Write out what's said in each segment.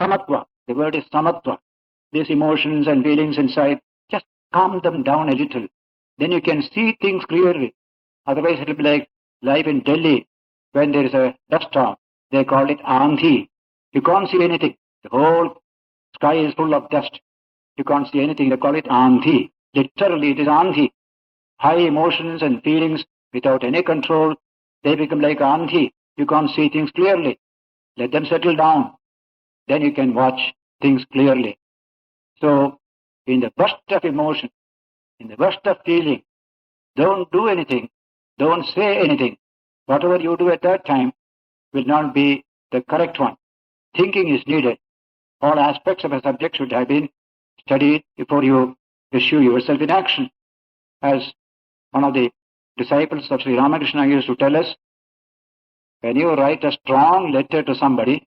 samatva. The word is samatva. These emotions and feelings inside, just calm them down a little. Then you can see things clearly. Otherwise it will be like life in Delhi when there is a dust storm. They call it Andhi. You can't see anything. The whole sky is full of dust. You can't see anything. They call it Andhi. Literally it is Andhi. High emotions and feelings without any control, they become like Andhi. You can't see things clearly. Let them settle down. Then you can watch things clearly. So, in the burst of emotion, in the burst of feeling, don't do anything. Don't say anything. Whatever you do at that time will not be the correct one. Thinking is needed. All aspects of a subject should have been studied before you issue yourself in action. As one of the disciples of Sri Ramakrishna used to tell us, when you write a strong letter to somebody,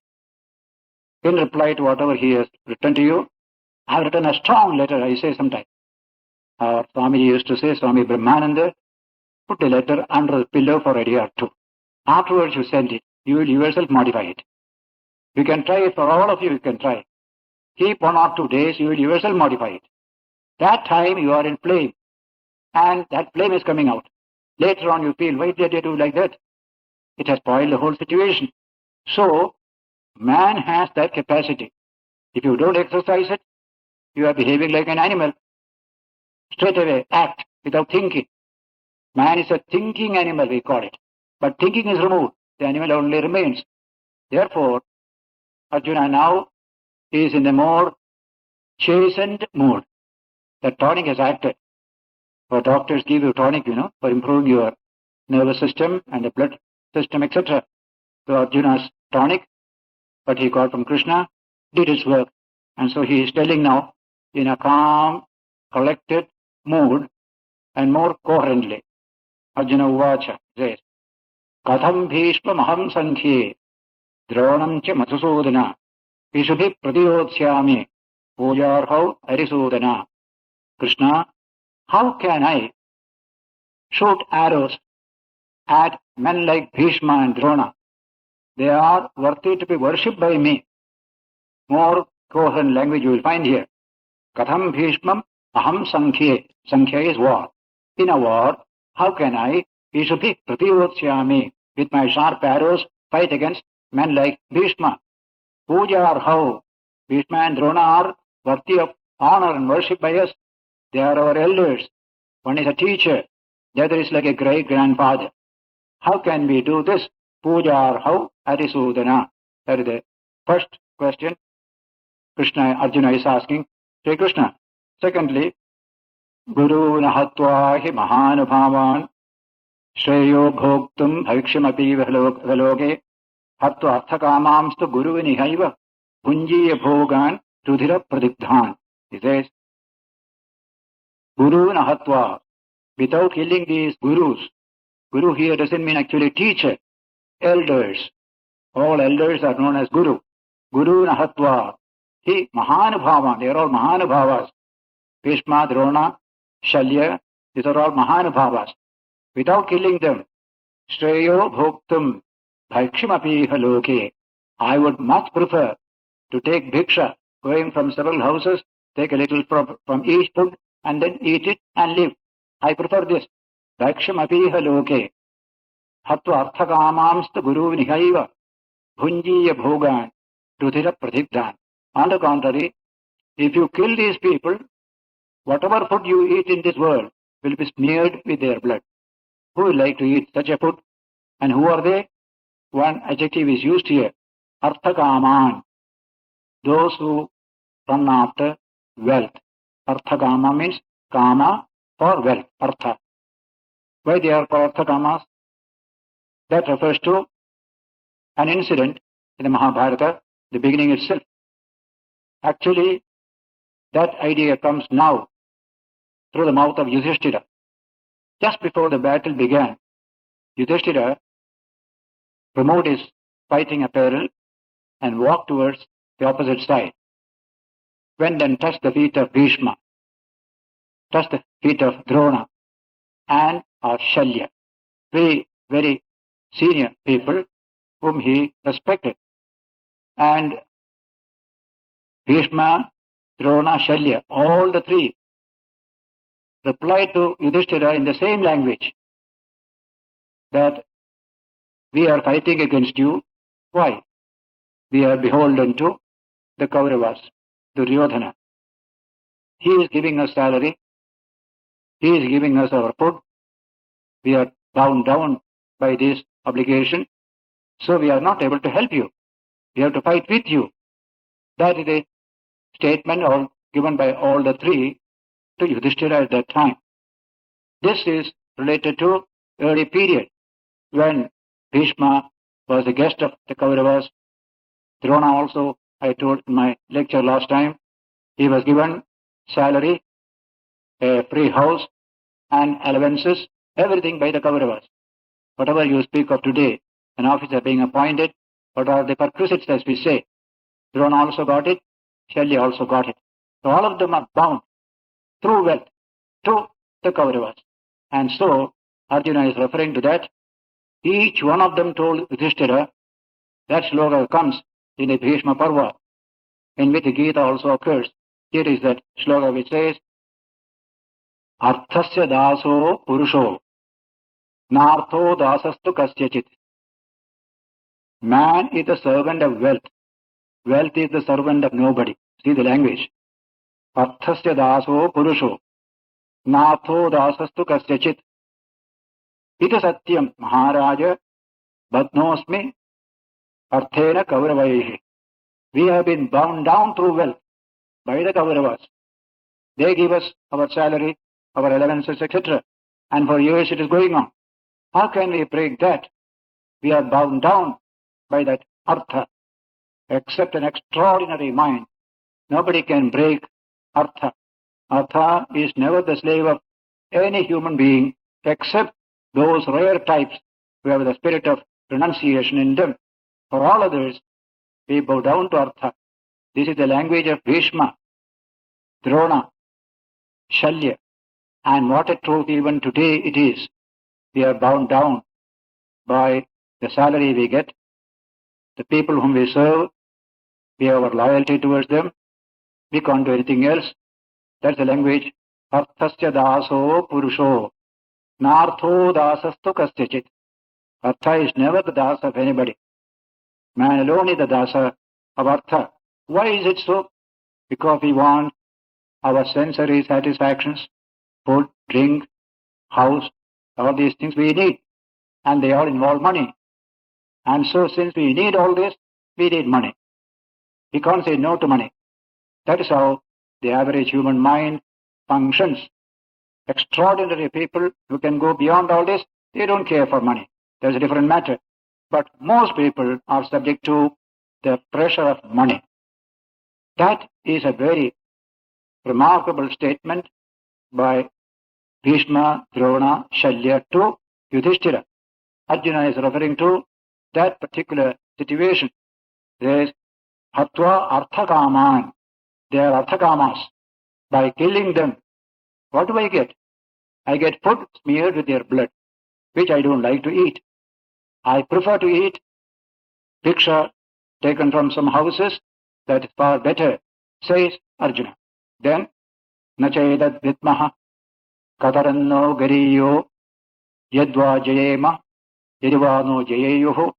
in reply to whatever he has written to you, I have written a strong letter, I say sometimes. Our Swami used to say, Swami Brahmananda, put a letter under the pillow for a day or two. Afterwards you send it. You will yourself modify it. You can try it for all of you, you can try. Keep 1 or 2 days, you will yourself modify it. That time you are in flame, and that flame is coming out. Later on you feel, why did you do like that? It has spoiled the whole situation. So, man has that capacity. If you don't exercise it, you are behaving like an animal. Straight away, act without thinking. Man is a thinking animal, we call it. But thinking is removed. The animal only remains. Therefore, Arjuna now is in a more chastened mood. The tonic has acted. For doctors give you tonic, for improving your nervous system and the blood system, etc. So Arjuna's tonic, what he got from Krishna, did its work. And so he is telling now in a calm, collected mood and more coherently. Arjuna Uvacha says, Katham Bhishma Maham Sankhye Dronam Cha Madhusudana Vishubhi Pratiyodhyami Pujarhau Arisudana. Krishna, how can I shoot arrows at men like Bhishma and Drona? They are worthy to be worshipped by me. More coherent language you will find here. Katham Bhishmam Aham Sankhye. Sankhya is war. In a war, how can I, Vishubhi Pratiyodhyami, with my sharp arrows, fight against men like Bhishma? Pujarhau. Bhishma and Drona are worthy of honor and worship by us. They are our elders. One is a teacher, the other is like a great-grandfather. How can we do this? Pujarhau Arisudana. That is the first question Arjuna is asking Sri Krishna. Secondly, Guru Nahatva hi Mahanubhavan Shreyo Bhoktum Bhaikshamapi Valoge Hatva Arthakamamstu Guru Nihaiva Punjiya Bhogan Rudhira Pradigdhan. He says, Guru Nahatva, without killing these gurus. Guru here doesn't mean actually teacher, elders. All elders are known as Guru. Guru Nahatva, he Mahanubhava, they are all Mahanubhavas. Bhishma, Drona, Shalya, these are all Mahanubhavas. Without killing them, Shreyo Bhoktum Bhaikshamapi Haloke. I would much prefer to take bhiksha, going from several houses, take a little from each food, and then eat it and live. I prefer this. Bhakshamapi haloke. Hatva arthakamamsta guru nihaiva. Bhunjiya bhogan. Rudhira pradigdhan. On the contrary, if you kill these people, whatever food you eat in this world will be smeared with their blood. Who will like to eat such a food? And who are they? One adjective is used here. Arthakaman. Those who run after wealth. Arthakama means kama for wealth, artha. Why they are called arthakamas? That refers to an incident in the Mahabharata, the beginning itself. Actually, that idea comes now through the mouth of Yudhishthira. Just before the battle began, Yudhishthira removed his fighting apparel and walked towards the opposite side. Went and touched the feet of Bhishma, touched the feet of Drona, and Shalya, very, very senior people whom he respected. And Bhishma, Drona, Shalya, all the three replied to Yudhishthira in the same language that we are fighting against you. Why? We are beholden to the Kauravas, Duryodhana. He is giving us salary. He is giving us our food. We are bound down by this obligation. So we are not able to help you. We have to fight with you. That is a statement given by all the three to Yudhishthira at that time. This is related to early period when Bhishma was a guest of the Kauravas. Drona also, I told in my lecture last time, he was given salary, a free house, and allowances, everything by the Kauravas. Whatever you speak of today, an officer being appointed, what are the perquisites as we say? Drona also got it, Shalya also got it. So all of them are bound through wealth to the Kauravas. And so Arjuna is referring to that. Each one of them told Yudhishthira, that sloka comes in the Bhishma Parva, in which the Gita also occurs. Here is that sloka which says, Arthasya daso purusho, nartho dasastu kasyachit. Man is the servant of wealth. Wealth is the servant of nobody. See the language. Arthasya daso purusho, nartho dasastu kasyachit. Ita satyam Maharaja badnosmi arthena kauravaihi. We have been bound down through wealth by the Kauravas. They give us our salary, our allowances, etc. And for years it is going on. How can we break that? We are bound down by that artha. Except an extraordinary mind, nobody can break artha. Artha is never the slave of any human being except those rare types who have the spirit of renunciation in them. For all others, we bow down to artha. This is the language of Bhishma, Drona, Shalya. And what a truth even today it is. We are bound down by the salary we get, the people whom we serve, we have our loyalty towards them. We can't do anything else. That's the language. Arthasya daso purusho, nartho dasastu kasyachit. Artha is never the dasa of anybody. Man alone is the dasa of artha. Why is it so? Because we want our sensory satisfactions, food, drink, house, all these things we need. And they all involve money. And so since we need all this, we need money. We can't say no to money. That is how the average human mind functions. Extraordinary people who can go beyond all this, they don't care for money. That's a different matter. But most people are subject to the pressure of money. That is a very remarkable statement by Bhishma, Drona, Shalya to Yudhishthira. Arjuna is referring to that particular situation. There is Hatva Arthakaman. They are Arthakamas. By killing them, what do I get? I get food smeared with their blood, which I don't like to eat. I prefer to eat Diksha taken from some houses. That is far better, says Arjuna. Then, Nachedad Vidmaha Kataranno Gariyo Yadva Jayema Yadivano Jayeyuho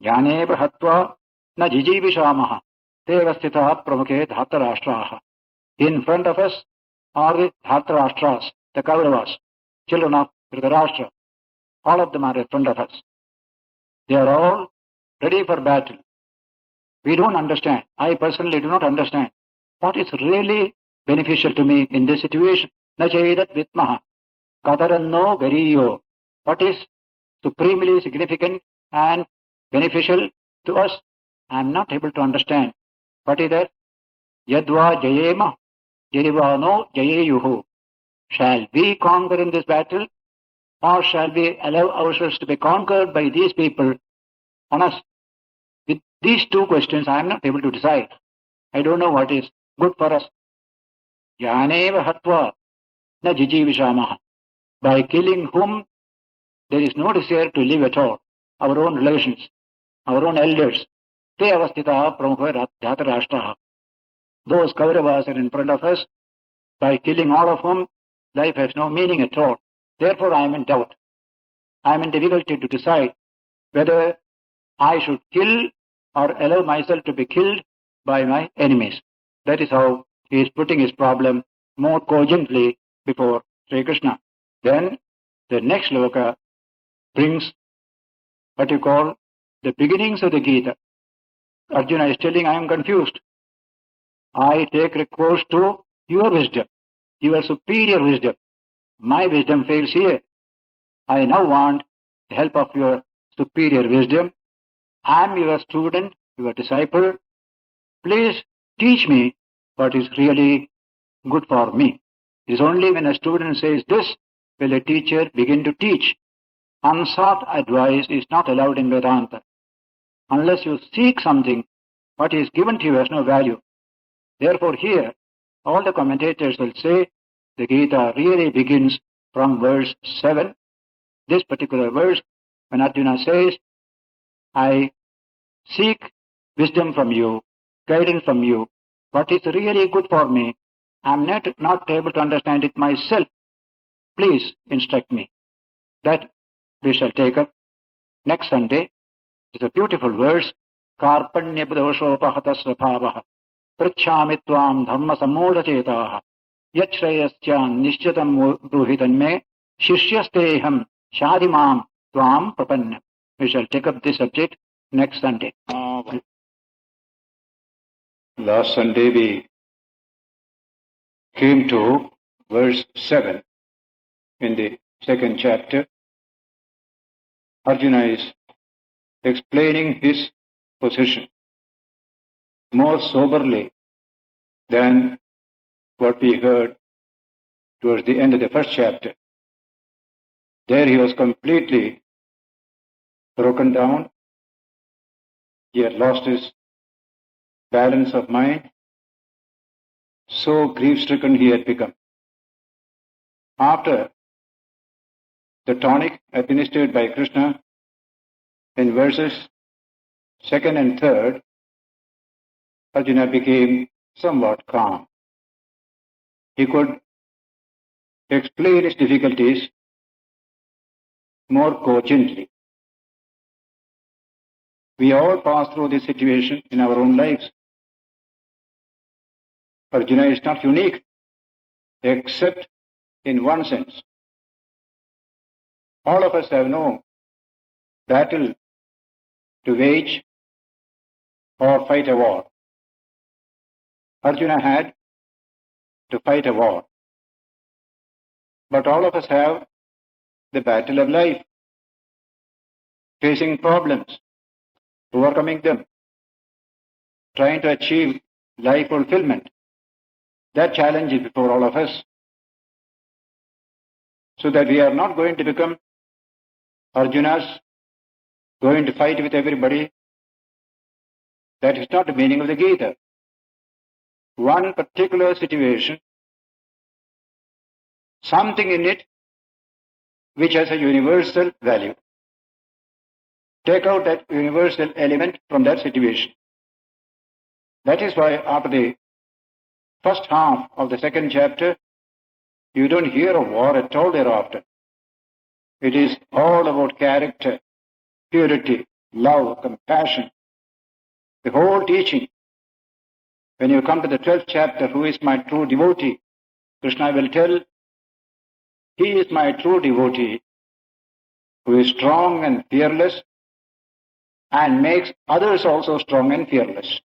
Yaneva Hatva Na Jijivishamaha Devastita Pramukhe Dhatarashtraha. In front of us are the Dhatarashtras, the Kauravas, children of Dhritarashtra. All of them are in front of us. They are all ready for battle. We don't understand. I personally do not understand what is really beneficial to me in this situation. Nachedat Vitmaha Kataranno Gariyo. What is supremely significant and beneficial to us? I am not able to understand. What is that? Yadva Jayema Yadivano Jayeyuhu. Shall we conquer in this battle, or shall we allow ourselves to be conquered by these people on us? With these two questions, I am not able to decide. I don't know what is good for us. Yaneva Hatva Na Jijivishamaha. By killing whom there is no desire to live at all. Our own relations, our own elders. Te avastita pramukha dhatarashtraha. Those Kauravas are in front of us. By killing all of whom, life has no meaning at all. Therefore I am in doubt. I am in difficulty to decide whether I should kill or allow myself to be killed by my enemies. That is how he is putting his problem more cogently before Sri Krishna. Then the next sloka brings what you call the beginnings of the Gita. Arjuna is telling, I am confused. I take recourse to your wisdom, your superior wisdom. My wisdom fails here. I now want the help of your superior wisdom. I am your student, your disciple. Please teach me what is really good for me. It is only when a student says this will a teacher begin to teach. Unsought advice is not allowed in Vedanta. Unless you seek something, what is given to you has no value. Therefore here, all the commentators will say the Gita really begins from verse 7. This particular verse, when Arjuna says, I seek wisdom from you, guidance from you, what is really good for me, I am not able to understand it myself. Please instruct me. That we shall take up next Sunday. It's a beautiful verse. Karpanya padoshopahatas svabhavah prachami tvam dhamma sammodacetaha yachrayasyan nishchatam bruhitanme shishyasteham shadimam tvam prapanna. We shall take up this subject next Sunday. Last Sunday we came to verse 7 in the second chapter. Arjuna is explaining his position more soberly than what we heard towards the end of the first chapter. There he was completely broken down. He had lost his balance of mind. So grief-stricken he had become. After the tonic administered by Krishna in verses 2nd and 3rd, Arjuna became somewhat calm. He could explain his difficulties more cogently. We all pass through this situation in our own lives. Arjuna is not unique, except in one sense. All of us have no battle to wage or fight a war. Arjuna had to fight a war. But all of us have the battle of life, facing problems, overcoming them, trying to achieve life fulfillment. That challenge is before all of us. So that we are not going to become Arjunas, going to fight with everybody. That is not the meaning of the Gita. One particular situation, something in it which has a universal value. Take out that universal element from that situation. That is why after the first half of the second chapter, you don't hear of war at all thereafter. It is all about character, purity, love, compassion. The whole teaching. When you come to the 12th chapter, who is my true devotee? Krishna will tell, he is my true devotee, who is strong and fearless, and makes others also strong and fearless.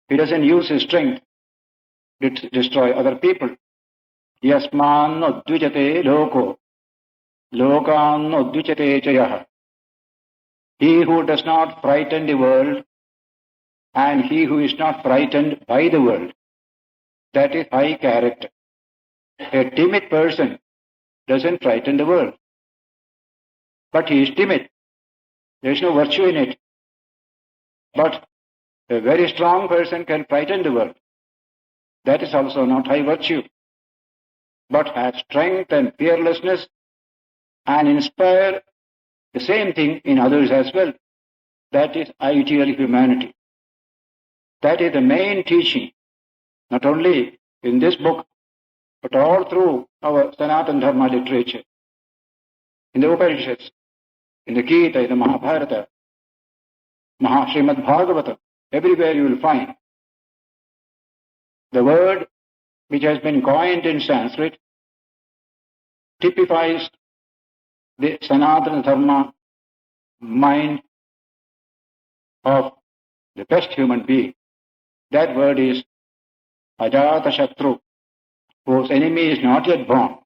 He doesn't use his strength to destroy other people. Yasman nodvijate loko, lokan nodvijate chayah. He who does not frighten the world, and he who is not frightened by the world, that is high character. A timid person doesn't frighten the world. But he is timid. There is no virtue in it. But a very strong person can frighten the world. That is also not high virtue. But has strength and fearlessness and inspire the same thing in others as well. That is ideal humanity. That is the main teaching not only in this book, but all through our Sanatana Dharma literature, in the Upanishads, in the Gita, in the Mahabharata, Srimad Bhagavatam, everywhere you will find the word which has been coined in Sanskrit typifies the Sanatana Dharma mind of the best human being. That word is Ajata Shatru, whose enemy is not yet born.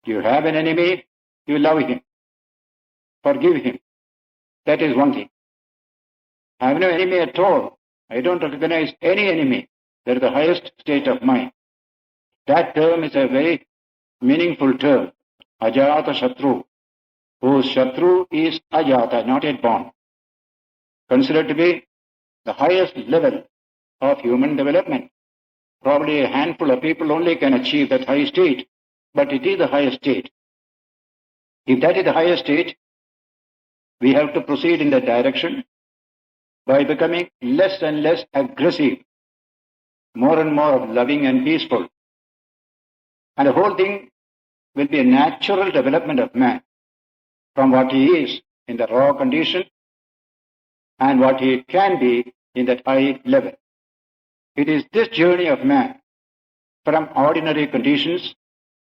You have an enemy, you love him, forgive him. That is one thing. I have no enemy at all. I don't recognize any enemy. That is the highest state of mind. That term is a very meaningful term. Ajata Shatru, whose Shatru is Ajata, not yet born. Considered to be the highest level of human development. Probably a handful of people only can achieve that high state, but it is the highest state. If that is the highest state, we have to proceed in that direction by becoming less and less aggressive, more and more loving and peaceful. And the whole thing will be a natural development of man from what he is in the raw condition and what he can be in that high level. It is this journey of man from ordinary conditions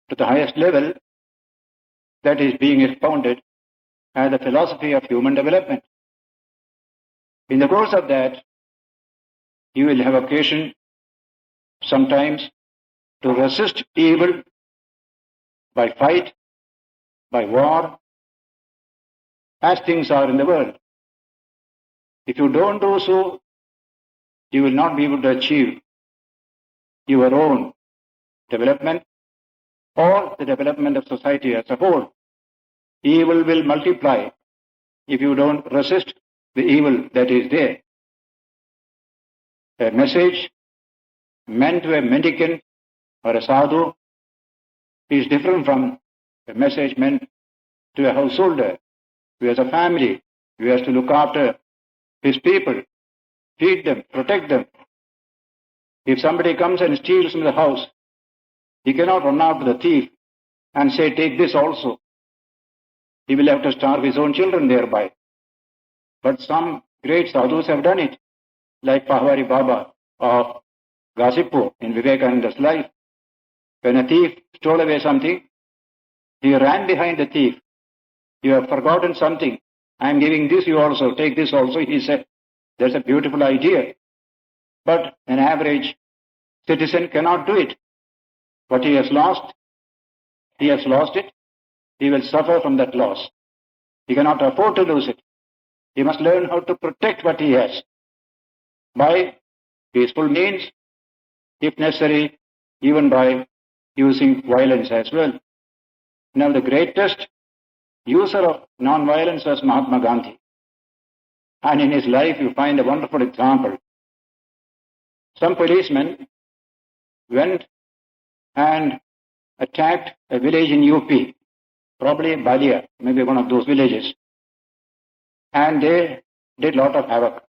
to the highest level that is being expounded as the philosophy of human development. In the course of that, you will have occasion sometimes to resist evil by fight, by war, as things are in the world. If you don't do so, you will not be able to achieve your own development or the development of society as a whole. Evil will multiply if you don't resist the evil that is there. A message meant to a mendicant or a sadhu is different from a message meant to a householder who has a family, who has to look after his people, feed them, protect them. If somebody comes and steals from the house, he cannot run after the thief and say, take this also. He will have to starve his own children thereby. But some great sadhus have done it, like Pahavari Baba of Ghazipur in Vivekananda's life. When a thief stole away something, he ran behind the thief. You have forgotten something. I am giving this you also, take this also, he said. That's a beautiful idea. But an average citizen cannot do it. What he has lost it. He will suffer from that loss. He cannot afford to lose it. He must learn how to protect what he has by peaceful means, if necessary, even by using violence as well. Now the greatest user of non-violence was Mahatma Gandhi. And in his life you find a wonderful example. Some policemen went and attacked a village in UP, probably Balia, maybe one of those villages. And they did a lot of havoc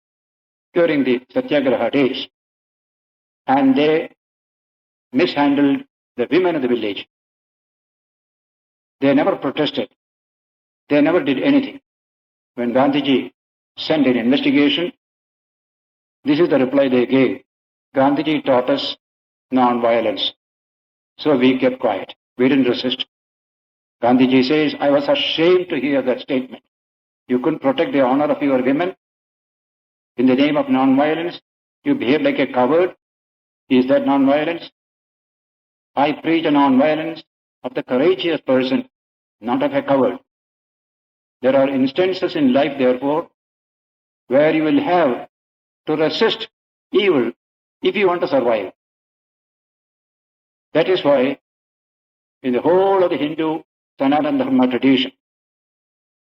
during the Satyagraha days. And they mishandled the women of the village. They never protested. They never did anything. When Gandhiji sent an investigation, this is the reply they gave. Gandhiji taught us non-violence. So we kept quiet. We didn't resist. Gandhiji says, I was ashamed to hear that statement. You couldn't protect the honor of your women. In the name of non-violence, you behave like a coward. Is that non-violence? I preach a non-violence of the courageous person, not of a coward. There are instances in life, therefore, where you will have to resist evil if you want to survive. That is why, in the whole of the Hindu Sanatana Dharma tradition,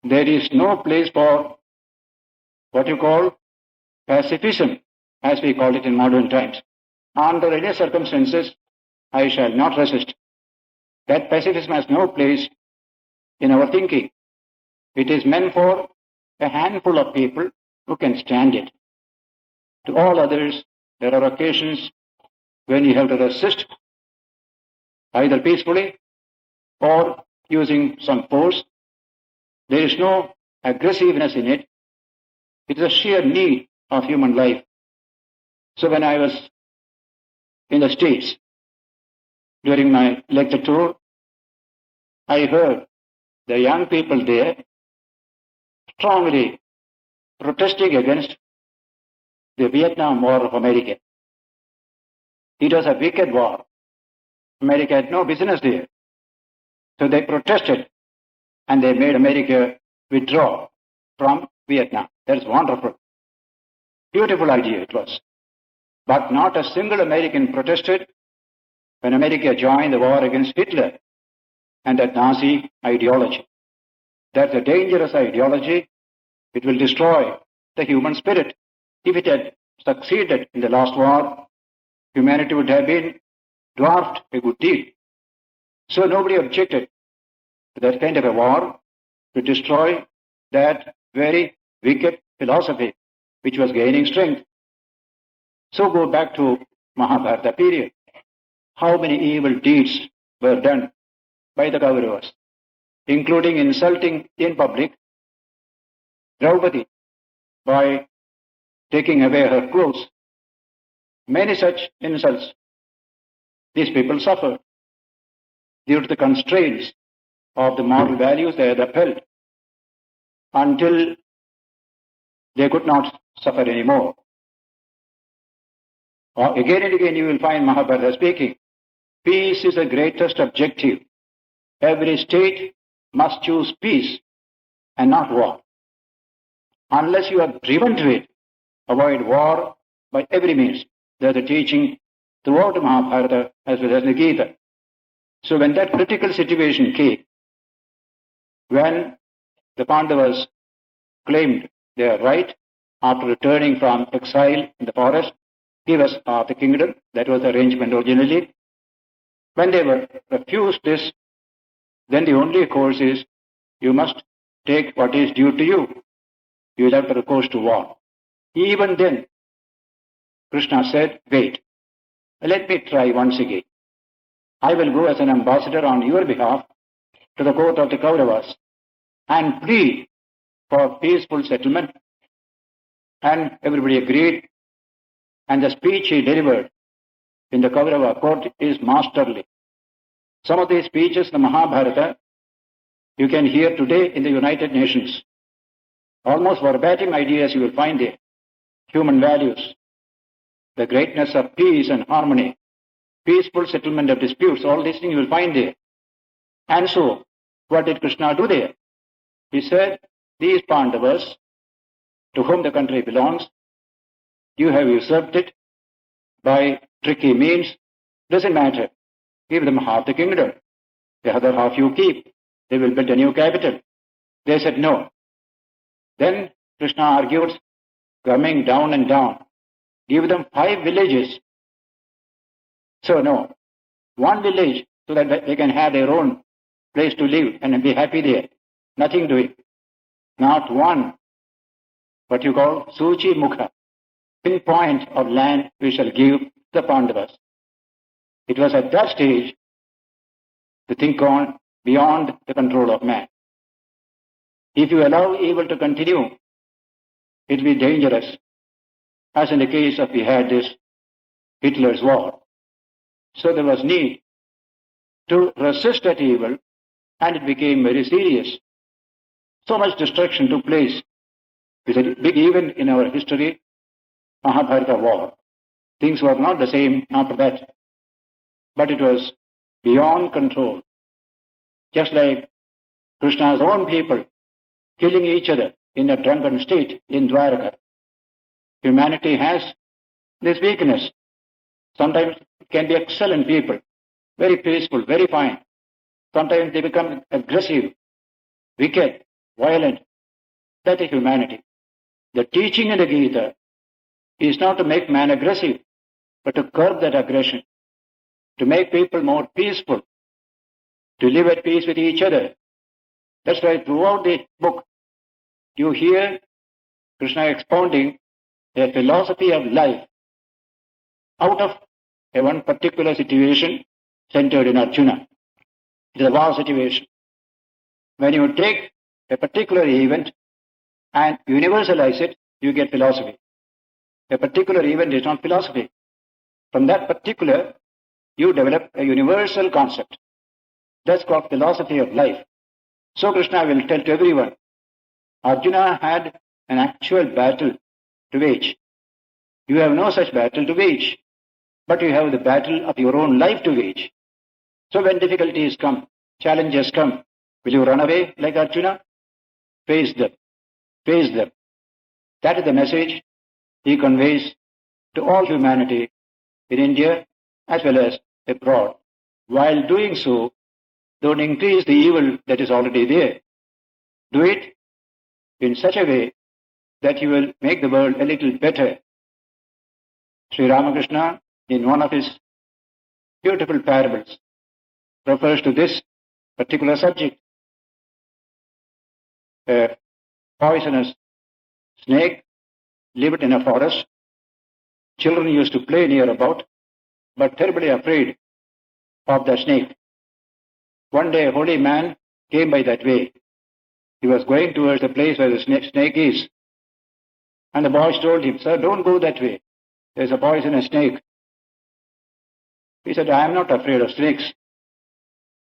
there is no place for what you call pacifism, as we call it in modern times. Under any circumstances, I shall not resist. That pacifism has no place in our thinking. It is meant for a handful of people who can stand it. To all others, there are occasions when you have to resist, either peacefully or using some force. There is no aggressiveness in it. It is a sheer need of human life. So when I was in the States during my lecture tour, I heard the young people there strongly protesting against the Vietnam War of America. It was a wicked war. America had no business there. So they protested and they made America withdraw from Vietnam. That's wonderful. Beautiful idea it was. But not a single American protested when America joined the war against Hitler and that Nazi ideology. That's a dangerous ideology. It will destroy the human spirit. If it had succeeded in the last war, humanity would have been dwarfed a good deal. So nobody objected to that kind of a war to destroy that very wicked philosophy which was gaining strength. So go back to Mahabharata period. How many evil deeds were done by the Kauravas, including insulting in public Draupadi by taking away her clothes. Many such insults these people suffered due to the constraints of the moral values they had upheld until they could not suffer anymore. Again and again you will find Mahabharata speaking, peace is the greatest objective. Every state must choose peace and not war. Unless you are driven to it, avoid war by every means. There's a teaching throughout the Mahabharata as well as the Gita. So when that critical situation came, when the Pandavas claimed their right after returning from exile in the forest, give us the kingdom, that was the arrangement originally. When they were refused this, then the only course is you must take what is due to you. You will have to recourse to war. Even then, Krishna said, wait, let me try once again. I will go as an ambassador on your behalf to the court of the Kauravas and plead for peaceful settlement. And everybody agreed. And the speech he delivered in the Kaurava court is masterly. Some of these speeches in the Mahabharata you can hear today in the United Nations. Almost verbatim ideas you will find there. Human values, the greatness of peace and harmony, peaceful settlement of disputes, all these things you will find there. And so, what did Krishna do there? He said, these Pandavas, to whom the country belongs, you have usurped it by tricky means. Doesn't matter. Give them half the kingdom. The other half you keep. They will build a new capital. They said no. Then Krishna argued, coming down and down. Give them 5 villages. So no. 1 village so that they can have their own place to live and be happy there. Nothing doing. Not one. What you call Suchi Mukha. Pinpoint of land we shall give the Pandavas. It was at that stage to think on beyond the control of man. If you allow evil to continue, it will be dangerous, as in the case of we had this Hitler's war. So there was need to resist that evil, and it became very serious. So much destruction took place. It's a big event in our history, Mahabharata war. Things were not the same after that, but it was beyond control. Just like Krishna's own people killing each other in a drunken state in Dwaraka. Humanity has this weakness. Sometimes it can be excellent people, very peaceful, very fine. Sometimes they become aggressive, wicked, violent. That is humanity. The teaching in the Gita is not to make man aggressive, but to curb that aggression, to make people more peaceful, to live at peace with each other. That's why throughout the book, you hear Krishna expounding a philosophy of life out of a one particular situation centered in Arjuna. It is a war situation. When you take a particular event and universalize it, you get philosophy. A particular event is not philosophy. From that particular, you develop a universal concept. That's called philosophy of life. So Krishna will tell to everyone, Arjuna had an actual battle to wage. You have no such battle to wage, but you have the battle of your own life to wage. So when difficulties come, challenges come, will you run away like Arjuna? Face them. Face them. That is the message he conveys to all humanity in India as well as abroad. While doing so, don't increase the evil that is already there. Do it in such a way that you will make the world a little better. Sri Ramakrishna, in one of his beautiful parables, refers to this particular subject. A poisonous snake lived in a forest. Children used to play near about, but terribly afraid of the snake. One day a holy man came by that way. He was going towards the place where the snake is. And the boys told him, Sir, don't go that way. There's a poisonous snake. He said, I am not afraid of snakes.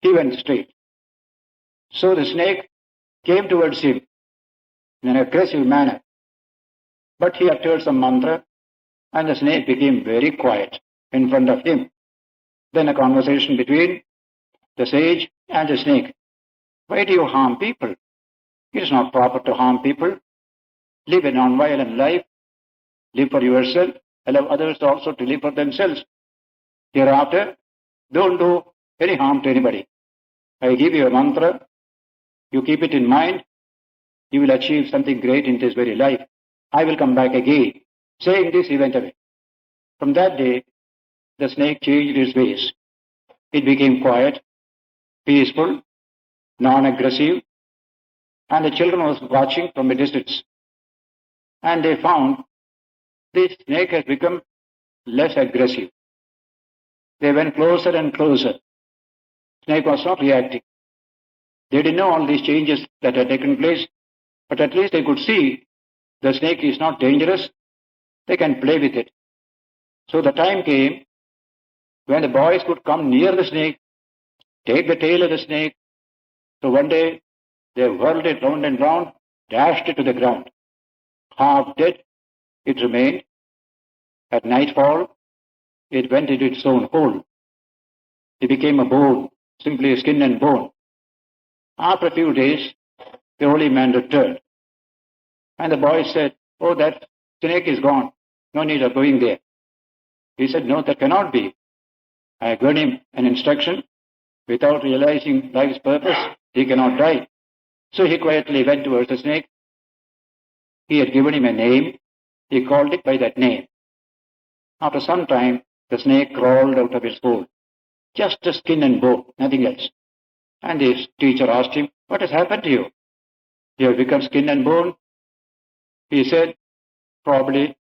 He went straight. So the snake came towards him in an aggressive manner. But he uttered some mantra, and the snake became very quiet in front of him. Then a conversation between the sage and the snake. Why do you harm people? It is not proper to harm people. Live a non-violent life. Live for yourself. Allow others also to live for themselves. Hereafter, don't do any harm to anybody. I give you a mantra. You keep it in mind. You will achieve something great in this very life. I will come back again. Saying this, he went away. From that day, the snake changed its ways. It became quiet, peaceful, non-aggressive, and the children was watching from a distance. And they found the snake has become less aggressive. They went closer and closer. Snake was not reacting. They didn't know all these changes that had taken place, but at least they could see the snake is not dangerous. They can play with it. So the time came when the boys could come near the snake, take the tail of the snake. So one day they whirled it round and round, dashed it to the ground. Half dead, it remained. At nightfall, it went into its own hole. It became a bone, simply a skin and bone. After a few days, the holy man returned. And the boy said, oh, that snake is gone. No need of going there. He said, no, that cannot be. I have given him an instruction. Without realizing life's purpose, he cannot die. So he quietly went towards the snake. He had given him a name. He called it by that name. After some time, the snake crawled out of its hole. Just a skin and bone, nothing else. And his teacher asked him, what has happened to you? You have become skin and bone? He said, probably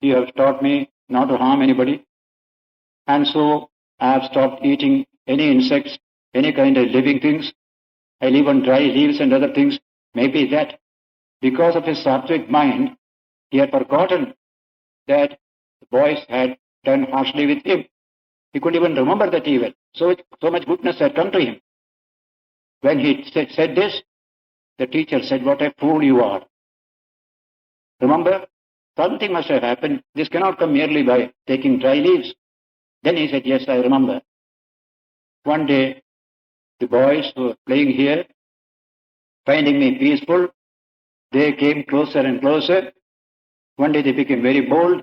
you have taught me not to harm anybody. And so I have stopped eating any insects, any kind of living things. I live on dry leaves and other things. Maybe that because of his sattvic mind, he had forgotten that the boys had done harshly with him. He couldn't even remember that evil. So much goodness had come to him. When he said this, the teacher said, what a fool you are. Remember, something must have happened. This cannot come merely by taking dry leaves. Then he said, yes, I remember. One day, the boys who were playing here, finding me peaceful, they came closer and closer. One day they became very bold.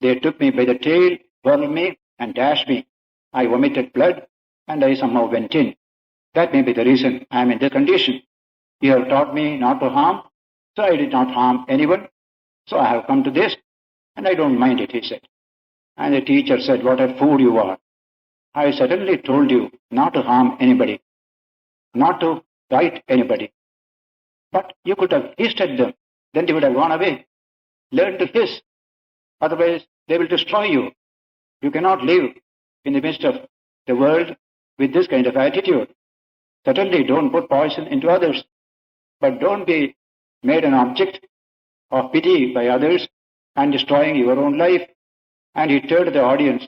They took me by the tail, whirled me, and dashed me. I vomited blood, and I somehow went in. That may be the reason I am in this condition. You have taught me not to harm, so I did not harm anyone. So I have come to this, and I don't mind it, he said. And the teacher said, what a fool you are. I certainly told you not to harm anybody, not to bite anybody. But you could have hissed at them, then they would have gone away. Learn to hiss, otherwise they will destroy you. You cannot live in the midst of the world with this kind of attitude. Certainly don't put poison into others, but don't be made an object of pity by others and destroying your own life. And he turned to the audience.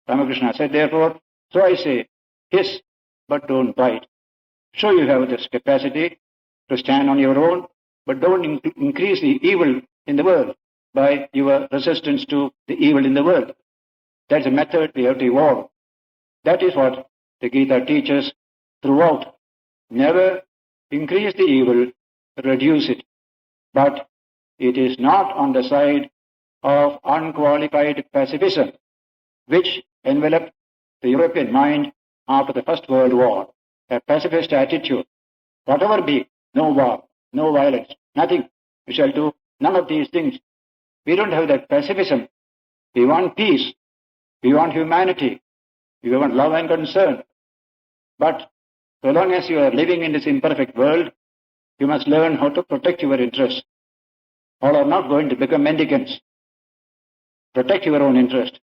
Ramakrishna said, therefore, so I say, hiss, but don't bite. Show you have this capacity to stand on your own, but don't increase the evil in the world by your resistance to the evil in the world. That's a method we have to evolve. That is what the Gita teaches throughout. Never increase the evil, reduce it. But it is not on the side of unqualified pacifism, which enveloped the European mind after the First World War. A pacifist attitude. Whatever be, no war, no violence, nothing. We shall do none of these things. We don't have that pacifism. We want peace. We want humanity. We want love and concern. But so long as you are living in this imperfect world, you must learn how to protect your interests. All are not going to become mendicants. Protect your own interest.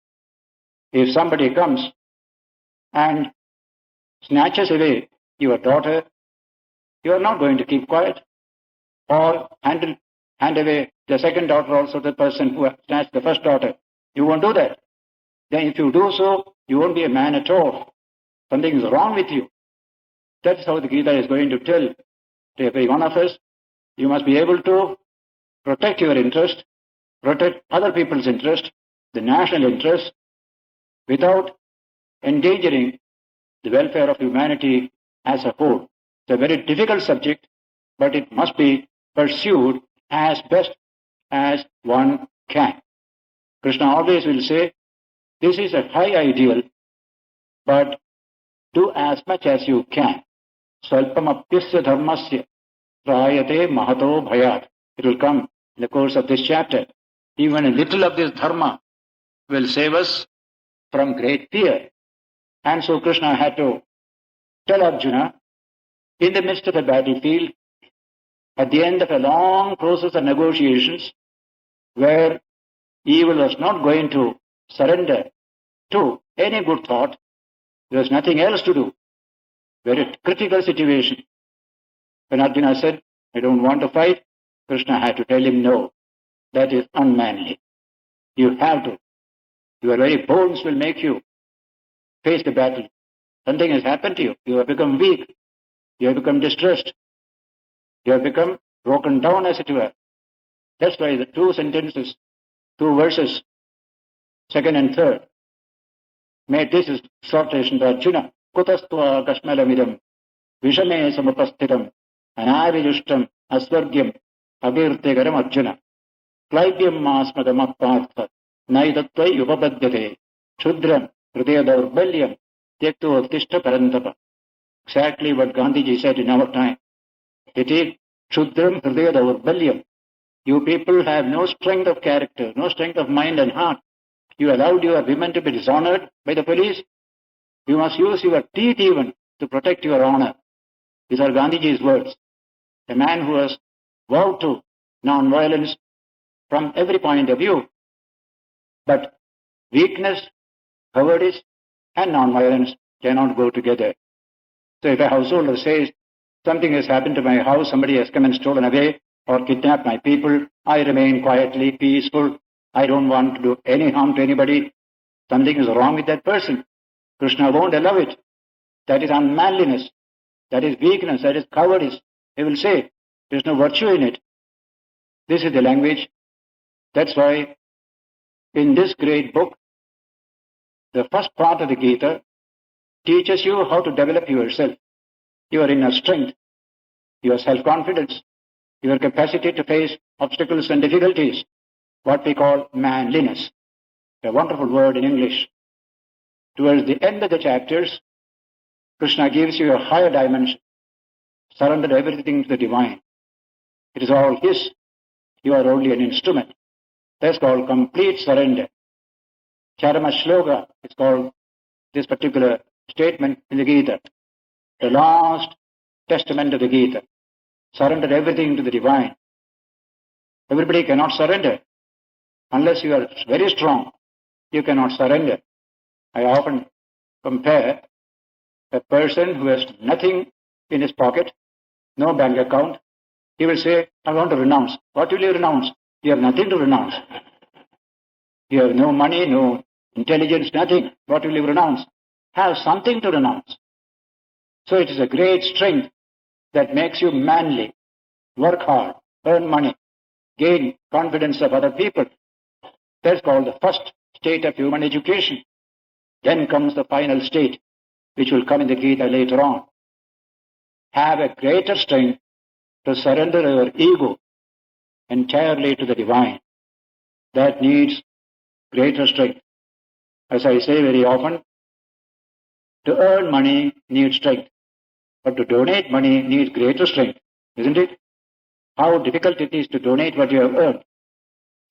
If somebody comes and snatches away your daughter, you are not going to keep quiet. Or hand away the second daughter also to the person who snatched the first daughter. You won't do that. Then if you do so, you won't be a man at all. Something is wrong with you. That's how the Gita is going to tell to every one of us. You must be able to protect your interest, protect other people's interest, the national interest, without endangering the welfare of humanity as a whole. It's a very difficult subject, but it must be pursued as best as one can. Krishna always will say, this is a high ideal, but do as much as you can. Svalpamapyasya dharmasya prayate mahato bhayat. It will come in the course of this chapter. Even a little of this dharma will save us from great fear. And so Krishna had to tell Arjuna, in the midst of a battlefield, at the end of a long process of negotiations, where evil was not going to surrender to any good thought, there was nothing else to do. Very critical situation. When Arjuna said, I don't want to fight, Krishna had to tell him, no, that is unmanly. You have to. Your very bones will make you face the battle. Something has happened to you. You have become weak. You have become distressed. You have become broken down, as it were. That's why the two sentences, two verses, second and third, made this exhortation to Arjuna. Kutastva kashmalamidam vishame samapasthitam anavijushtam asvargyam agirtegaram Arjuna klaibyam masmadamappartha naidatvai upabadhyate shudram hridaya daurbalyam tyekto uttishta parantapa. Exactly what Gandhiji said in our time. It is shudram hridaya daurbalyam. You people have no strength of character, no strength of mind and heart. You allowed your women to be dishonored by the police. You must use your teeth even to protect your honor. These are Gandhiji's words. A man who has vowed to non-violence from every point of view. But weakness, cowardice, and non-violence cannot go together. So if a householder says, something has happened to my house, somebody has come and stolen away or kidnapped my people, I remain quietly, peaceful, I don't want to do any harm to anybody, something is wrong with that person. Krishna won't allow it. That is unmanliness. That is weakness. That is cowardice. He will say, there is no virtue in it. This is the language. That's why in this great book, the first part of the Gita teaches you how to develop yourself, your inner strength, your self-confidence, your capacity to face obstacles and difficulties, what we call manliness. A wonderful word in English. Towards the end of the chapters, Krishna gives you a higher dimension. Surrender everything to the divine. It is all His. You are only an instrument. That's called complete surrender. Charama Shloka is called this particular statement in the Gita. The last testament of the Gita. Surrender everything to the divine. Everybody cannot surrender. Unless you are very strong, you cannot surrender. I often compare a person who has nothing in his pocket, no bank account. He will say, I want to renounce. What will you renounce? You have nothing to renounce. You have no money, no intelligence, nothing. What will you renounce? Have something to renounce. So it is a great strength that makes you manly, work hard, earn money, gain confidence of other people. That's called the first state of human education. Then comes the final state, which will come in the Gita later on. Have a greater strength to surrender your ego entirely to the divine. That needs greater strength. As I say very often, to earn money needs strength, but to donate money needs greater strength, isn't it? How difficult it is to donate what you have earned.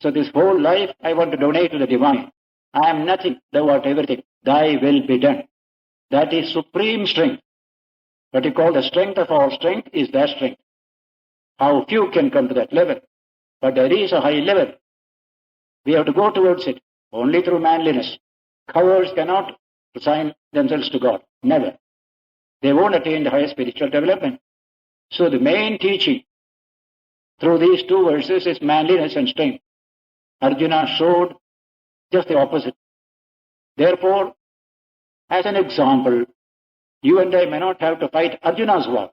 So this whole life I want to donate to the divine. I am nothing, thou art everything. Thy will be done. That is supreme strength. What you call the strength of all strength is that strength. How few can come to that level. But there is a high level. We have to go towards it only through manliness. Cowards cannot resign themselves to God. Never. They won't attain the highest spiritual development. So the main teaching through these two verses is manliness and strength. Arjuna showed just the opposite. Therefore, as an example, you and I may not have to fight Arjuna's war,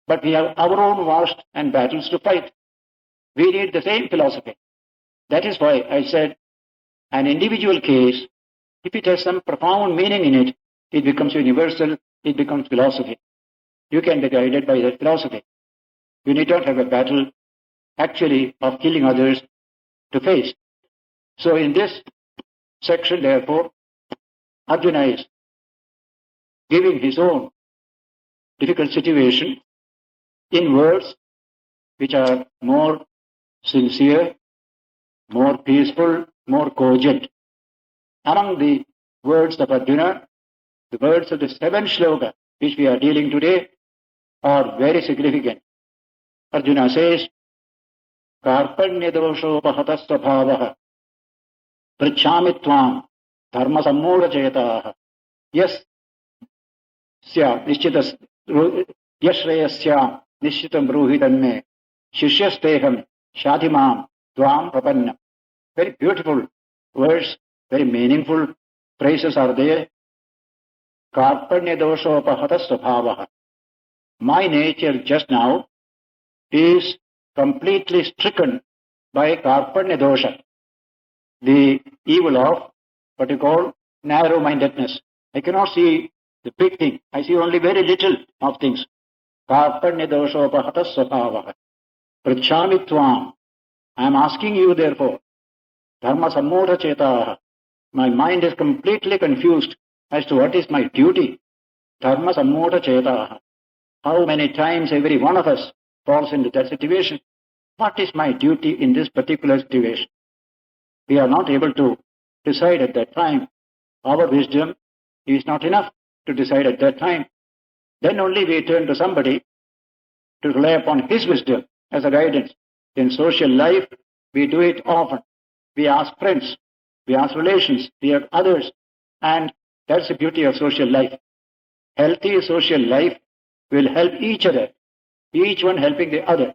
but we have our own wars and battles to fight. We need the same philosophy. That is why I said an individual case, if it has some profound meaning in it, it becomes universal, it becomes philosophy. You can be guided by that philosophy. You need not have a battle actually of killing others to face. So in this section, therefore, Arjuna is giving his own difficult situation in words which are more sincere, more peaceful, more cogent. Among the words of Arjuna, the words of the seventh shloka which we are dealing today are very significant. Arjuna says, Karpanyadoshopahatas svabhavah Prichami tvam dharma sammudha chetaha Yes nischitas yashreyasya nishchitam bruhitanme shishyasteham shadhimam tvam prapanna. Very beautiful words, very meaningful phrases are there. Karpanyadoshopahatas svabhavah. My nature just now is completely stricken by karpanya dosha, the evil of what you call narrow-mindedness. I cannot see the big thing. I see only very little of things. Karpanya doshopahatas svabhavah. Prichami tvam. I am asking you therefore, dharma sammudha chetaha. My mind is completely confused as to what is my duty. Dharma sammudha chetaha. How many times every one of us falls into that situation. What is my duty in this particular situation? We are not able to decide at that time. Our wisdom is not enough to decide at that time. Then only we turn to somebody to rely upon his wisdom as a guidance. In social life, we do it often. We ask friends, we ask relations, we ask others, and that's the beauty of social life. Healthy social life will help each other, each one helping the other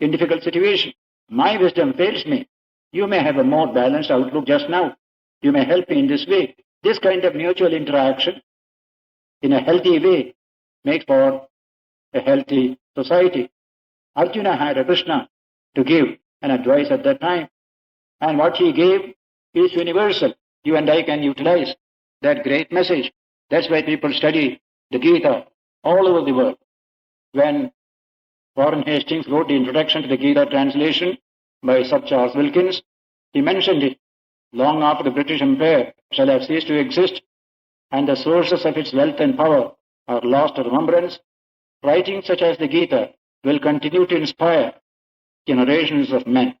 in difficult situation. My wisdom fails me. You may have a more balanced outlook just now. You may help me in this way. This kind of mutual interaction in a healthy way makes for a healthy society. Arjuna had a Krishna to give an advice at that time. And what he gave is universal. You and I can utilize that great message. That's why people study the Gita all over the world. When Warren Hastings wrote the introduction to the Gita translation by Sir Charles Wilkins, he mentioned it. Long after the British Empire shall have ceased to exist and the sources of its wealth and power are lost to remembrance, writings such as the Gita will continue to inspire generations of men.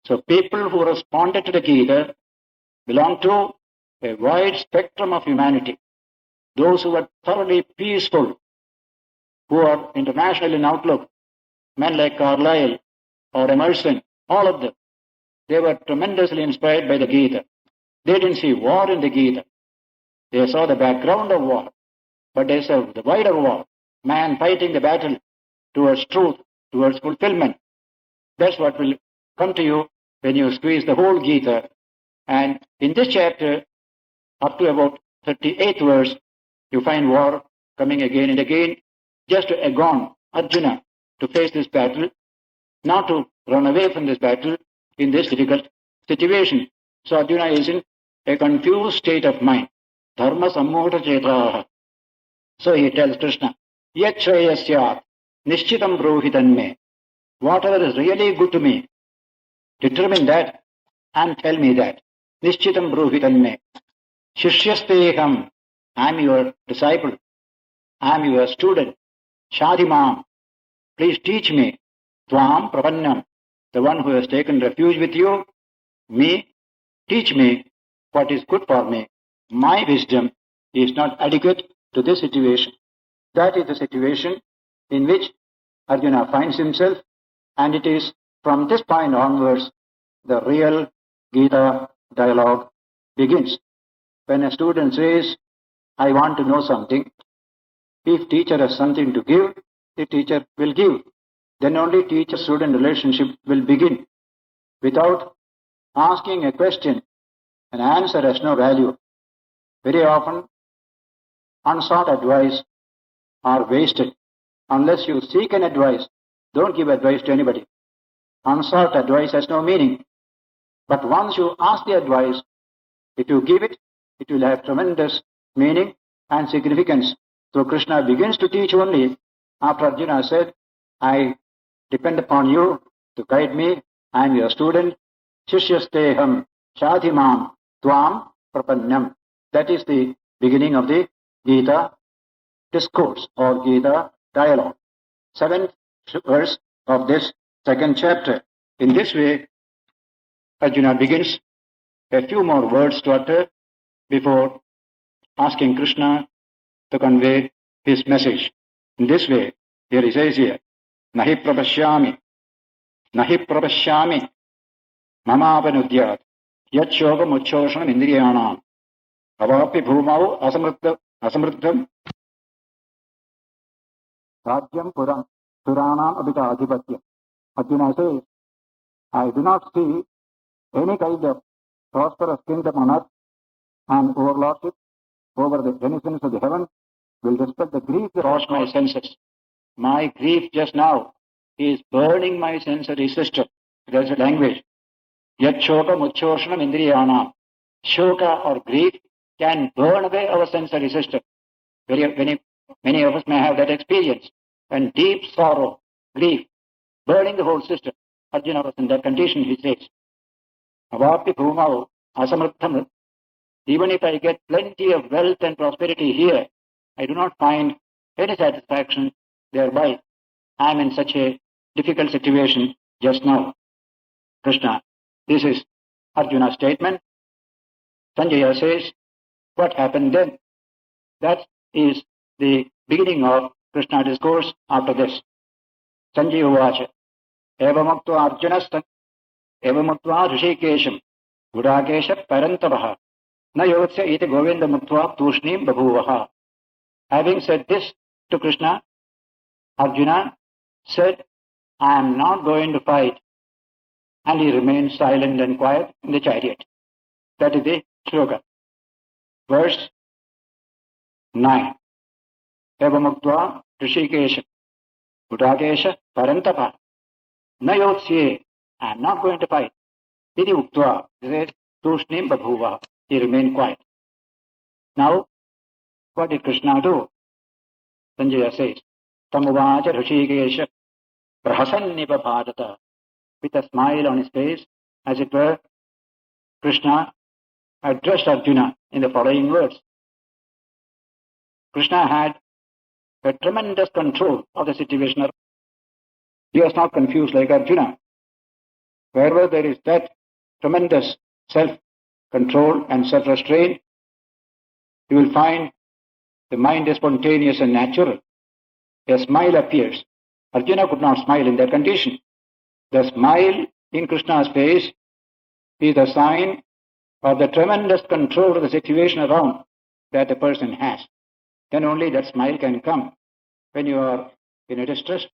So people who responded to the Gita belong to a wide spectrum of humanity. Those who are thoroughly peaceful, who are international in outlook, men like Carlyle or Emerson, all of them, they were tremendously inspired by the Gita. They didn't see war in the Gita. They saw the background of war, but they saw the wider war. Man fighting the battle towards truth, towards fulfillment. That's what will come to you when you squeeze the whole Gita. And in this chapter, up to about 38th verse, you find war coming again and again, just to egg on Arjuna to face this battle, not to run away from this battle in this difficult situation. So Arjuna is in a confused state of mind. Dharma sammota chetaha. So he tells Krishna, Yat shreyasyat nishchitam brohitan me. Whatever is really good to me, determine that and tell me that. Nishchitam brohitan me. Shishyasteham. I am your disciple. I am your student. Shadimam. Please teach me. Tvam prapannam. The one who has taken refuge with you. Me. Teach me what is good for me. My wisdom is not adequate to this situation. That is the situation in which Arjuna finds himself, and it is from this point onwards the real Gita dialogue begins. When a student says, I want to know something, if teacher has something to give, the teacher will give. Then only teacher-student relationship will begin. Without asking a question, an answer has no value. Very often, unsought advice are wasted. Unless you seek an advice, don't give advice to anybody. Unsought advice has no meaning. But once you ask the advice, if you give it, it will have tremendous meaning and significance. So Krishna begins to teach only after Arjuna said, I depend upon you to guide me. I am your student. Shishyasteham shadhimam tvam prapannam. That is the beginning of the Gita discourse or Gita dialogue. 7th verse of this 2nd chapter. In this way, Arjuna begins a few more words to utter before asking Krishna to convey his message. In this way, here he says here, Nahi prapashyami mamapanudyat yat shogam uchoshanam indriyanam avapi bhumau asamruddham rajyam puranam abhita adhipatyam. Arjuna says, I do not see any kind of prosperous kingdom on earth and overlordship over the denizens of the heaven will dispel the grief that washed my senses. My grief just now is burning my sensory system. There's a language. Yat shoka muchoshanam indriyanam. Shoka or grief can burn away our sensory system. Many of us may have that experience. And deep sorrow, grief, burning the whole system. Arjuna was in that condition, he says. Avapi bhumau asamruddham. Even if I get plenty of wealth and prosperity here, I do not find any satisfaction thereby. I am in such a difficult situation just now. Krishna, this is Arjuna's statement. Sanjaya says, what happened then? That is the beginning of Krishna's discourse after this. Sanjaya uvacha, evamuktva arjunastan, evamuktva rishikesham, gudakesha parantavaha, na yotsya iti govinda muktva tushnim babhuvaha. Having said this to Krishna, Arjuna said, I am not going to fight. And he remained silent and quiet in the chariot. That is the shloka. Verse 9. Evamuktva rishikesha gudakesha parantapa na yotsye. I am not going to fight. Iti uktva, this is tushnim babhuva. He remained quiet. Now, what did Krishna do? Sanjaya says, Tamuvacha rishikesha prahasannipa bhadata. With a smile on his face, as it were, Krishna addressed Arjuna in the following words. Krishna had a tremendous control of the situation. He was not confused like Arjuna. Wherever there is that tremendous self-control and self-restraint, you will find the mind is spontaneous and natural. A smile appears. Arjuna could not smile in that condition. The smile in Krishna's face is a sign of the tremendous control of the situation around. that the person has. Then only that smile can come. When you are in a distressed